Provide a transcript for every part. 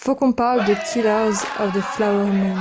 Faut qu'on parle de Killers of the Flower Moon.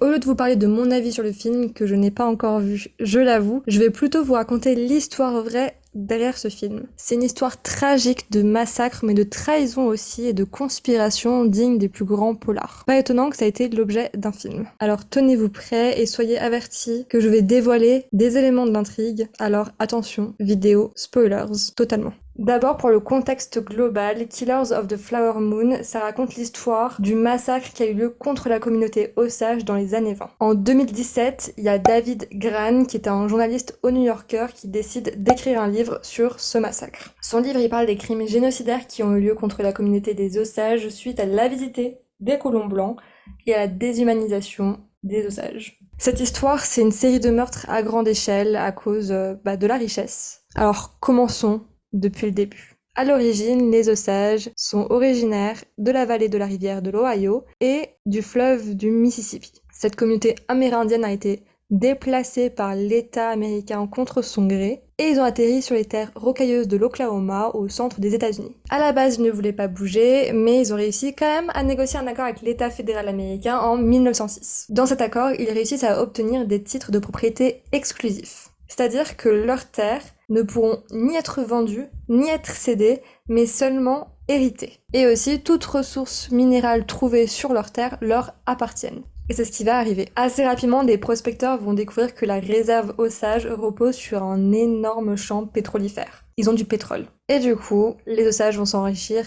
Au lieu de vous parler de mon avis sur le film, que je n'ai pas encore vu, je l'avoue, je vais plutôt vous raconter l'histoire vraie derrière ce film. C'est une histoire tragique de massacre, mais de trahison aussi, et de conspiration digne des plus grands polars. Pas étonnant que ça ait été l'objet d'un film. Alors tenez-vous prêts et soyez avertis que je vais dévoiler des éléments de l'intrigue, alors attention, vidéo spoilers, totalement. D'abord pour le contexte global, Killers of the Flower Moon, ça raconte l'histoire du massacre qui a eu lieu contre la communauté Osage dans les années 20. En 2017, il y a David Grann, qui est un journaliste au New Yorker, qui décide d'écrire un livre sur ce massacre. Son livre, il parle des crimes génocidaires qui ont eu lieu contre la communauté des Osages suite à l'avidité des colons blancs et à la déshumanisation des Osages. Cette histoire, c'est une série de meurtres à grande échelle à cause de la richesse. Alors commençons depuis le début. À l'origine, les Osages sont originaires de la vallée de la rivière de l'Ohio et du fleuve du Mississippi. Cette communauté amérindienne a été déplacés par l'État américain contre son gré, et ils ont atterri sur les terres rocailleuses de l'Oklahoma, au centre des États-Unis. À la base, ils ne voulaient pas bouger, mais ils ont réussi quand même à négocier un accord avec l'État fédéral américain en 1906. Dans cet accord, ils réussissent à obtenir des titres de propriété exclusifs. C'est-à-dire que leurs terres ne pourront ni être vendues, ni être cédées, mais seulement héritées. Et aussi, toute ressource minérale trouvée sur leurs terres leur appartiennent. Et c'est ce qui va arriver. Assez rapidement, des prospecteurs vont découvrir que la réserve Osage repose sur un énorme champ pétrolifère. Ils ont du pétrole. Et du coup, les Osages vont s'enrichir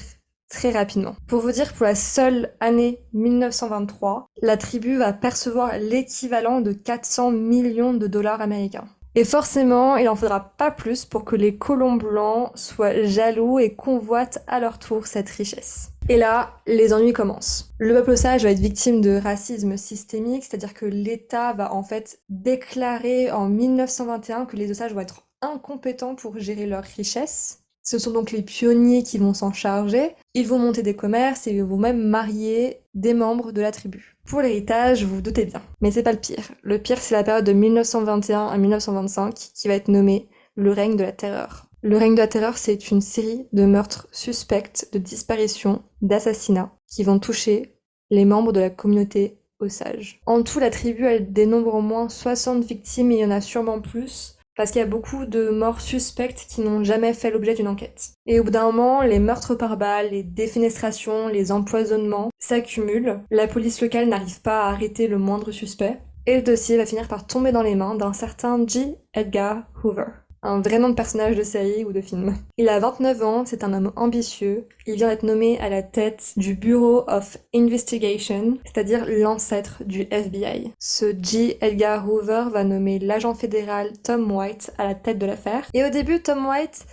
très rapidement. Pour vous dire, pour la seule année 1923, la tribu va percevoir l'équivalent de 400 millions de dollars américains. Et forcément, il en faudra pas plus pour que les colons blancs soient jaloux et convoitent à leur tour cette richesse. Et là, les ennuis commencent. Le peuple osage va être victime de racisme systémique, c'est-à-dire que l'État va en fait déclarer en 1921 que les Osages vont être incompétents pour gérer leurs richesses. Ce sont donc les pionniers qui vont s'en charger. Ils vont monter des commerces et ils vont même marier des membres de la tribu. Pour l'héritage, vous vous doutez bien. Mais c'est pas le pire. Le pire, c'est la période de 1921 à 1925 qui va être nommée le règne de la terreur. Le règne de la terreur, c'est une série de meurtres suspects, de disparitions, d'assassinats qui vont toucher les membres de la communauté Osage. En tout, la tribu, elle dénombre au moins 60 victimes et il y en a sûrement plus. Parce qu'il y a beaucoup de morts suspectes qui n'ont jamais fait l'objet d'une enquête. Et au bout d'un moment, les meurtres par balles, les défenestrations, les empoisonnements s'accumulent. La police locale n'arrive pas à arrêter le moindre suspect. Et le dossier va finir par tomber dans les mains d'un certain J. Edgar Hoover. Un vrai nom de personnage de série ou de film. Il a 29 ans, c'est un homme ambitieux. Il vient d'être nommé à la tête du Bureau of Investigation, c'est-à-dire l'ancêtre du FBI. Ce J. Edgar Hoover va nommer l'agent fédéral Tom White à la tête de l'affaire. Et au début, Tom White,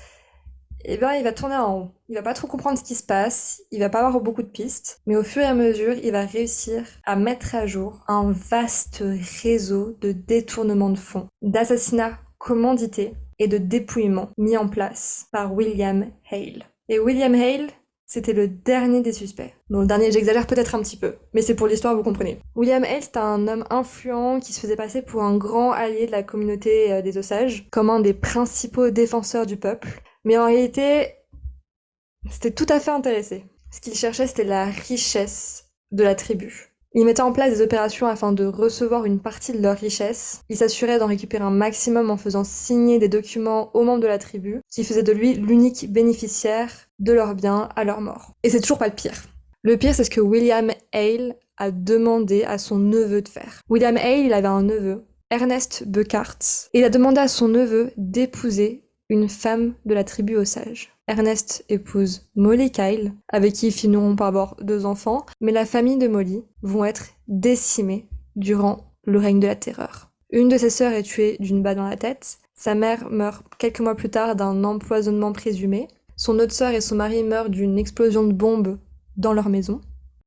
il va tourner en rond. Il va pas trop comprendre ce qui se passe, il va pas avoir beaucoup de pistes, mais au fur et à mesure, il va réussir à mettre à jour un vaste réseau de détournement de fonds, d'assassinats commandités, et de dépouillement mis en place par William Hale. Et William Hale, c'était le dernier des suspects. Bon, le dernier, j'exagère peut-être un petit peu, mais c'est pour l'histoire, vous comprenez. William Hale, c'était un homme influent qui se faisait passer pour un grand allié de la communauté des Osages, comme un des principaux défenseurs du peuple. Mais en réalité, c'était tout à fait intéressé. Ce qu'il cherchait, c'était la richesse de la tribu. Ils mettaient en place des opérations afin de recevoir une partie de leur richesse. Ils s'assuraient d'en récupérer un maximum en faisant signer des documents aux membres de la tribu, qui faisaient de lui l'unique bénéficiaire de leurs biens à leur mort. Et c'est toujours pas le pire. Le pire, c'est ce que William Hale a demandé à son neveu de faire. William Hale, il avait un neveu, Ernest Buckhart, et il a demandé à son neveu d'épouser une femme de la tribu Osage. Ernest épouse Molly Kyle, avec qui ils finiront par avoir 2 enfants, mais la famille de Molly vont être décimées durant le règne de la terreur. Une de ses sœurs est tuée d'une balle dans la tête, sa mère meurt quelques mois plus tard d'un empoisonnement présumé, son autre sœur et son mari meurent d'une explosion de bombe dans leur maison,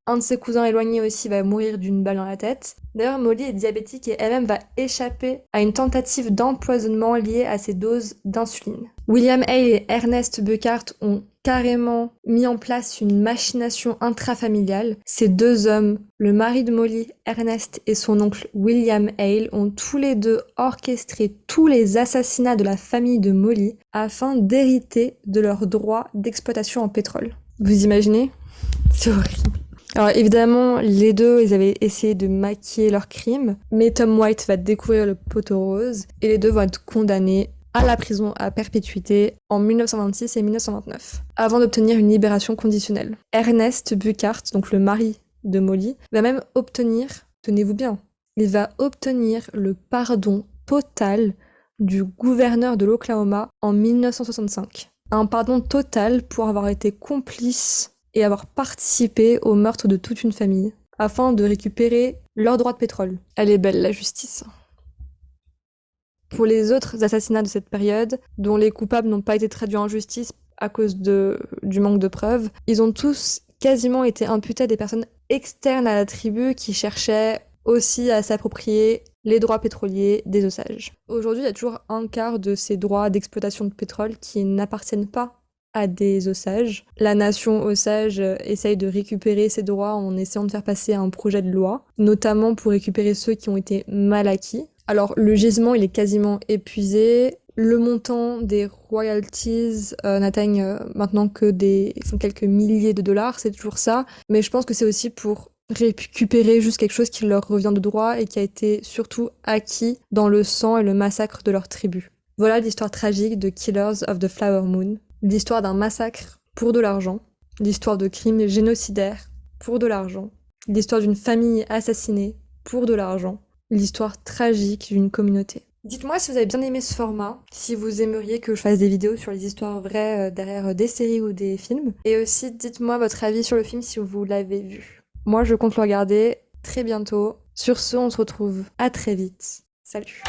Un de ses cousins éloignés aussi va mourir d'une balle dans la tête. D'ailleurs, Molly est diabétique et elle-même va échapper à une tentative d'empoisonnement liée à ses doses d'insuline. William Hale et Ernest Buckhart ont carrément mis en place une machination intrafamiliale. Ces deux hommes, le mari de Molly, Ernest, et son oncle William Hale, ont tous les deux orchestré tous les assassinats de la famille de Molly afin d'hériter de leurs droits d'exploitation en pétrole. Vous imaginez ? C'est horrible. Alors évidemment, les deux, ils avaient essayé de maquiller leurs crimes, mais Tom White va découvrir le poteau rose et les deux vont être condamnés à la prison à perpétuité en 1926 et 1929, avant d'obtenir une libération conditionnelle. Ernest Buckhart, donc le mari de Molly, va même obtenir, tenez-vous bien, il va obtenir le pardon total du gouverneur de l'Oklahoma en 1965. Un pardon total pour avoir été complice et avoir participé au meurtre de toute une famille, afin de récupérer leurs droits de pétrole. Elle est belle, la justice. Pour les autres assassinats de cette période, dont les coupables n'ont pas été traduits en justice à cause du manque de preuves, ils ont tous quasiment été imputés à des personnes externes à la tribu qui cherchaient aussi à s'approprier les droits pétroliers des Osages. Aujourd'hui, il y a toujours un quart de ces droits d'exploitation de pétrole qui n'appartiennent pas à des Osages. La nation Osage essaye de récupérer ses droits en essayant de faire passer un projet de loi, notamment pour récupérer ceux qui ont été mal acquis. Alors le gisement, il est quasiment épuisé. Le montant des royalties n'atteigne maintenant que quelques milliers de dollars, c'est toujours ça. Mais je pense que c'est aussi pour récupérer juste quelque chose qui leur revient de droit et qui a été surtout acquis dans le sang et le massacre de leur tribu. Voilà l'histoire tragique de Killers of the Flower Moon. L'histoire d'un massacre pour de l'argent, l'histoire de crimes génocidaires pour de l'argent, l'histoire d'une famille assassinée pour de l'argent, l'histoire tragique d'une communauté. Dites-moi si vous avez bien aimé ce format, si vous aimeriez que je fasse des vidéos sur les histoires vraies derrière des séries ou des films, et aussi dites-moi votre avis sur le film si vous l'avez vu. Moi je compte le regarder très bientôt. Sur ce, on se retrouve à très vite. Salut!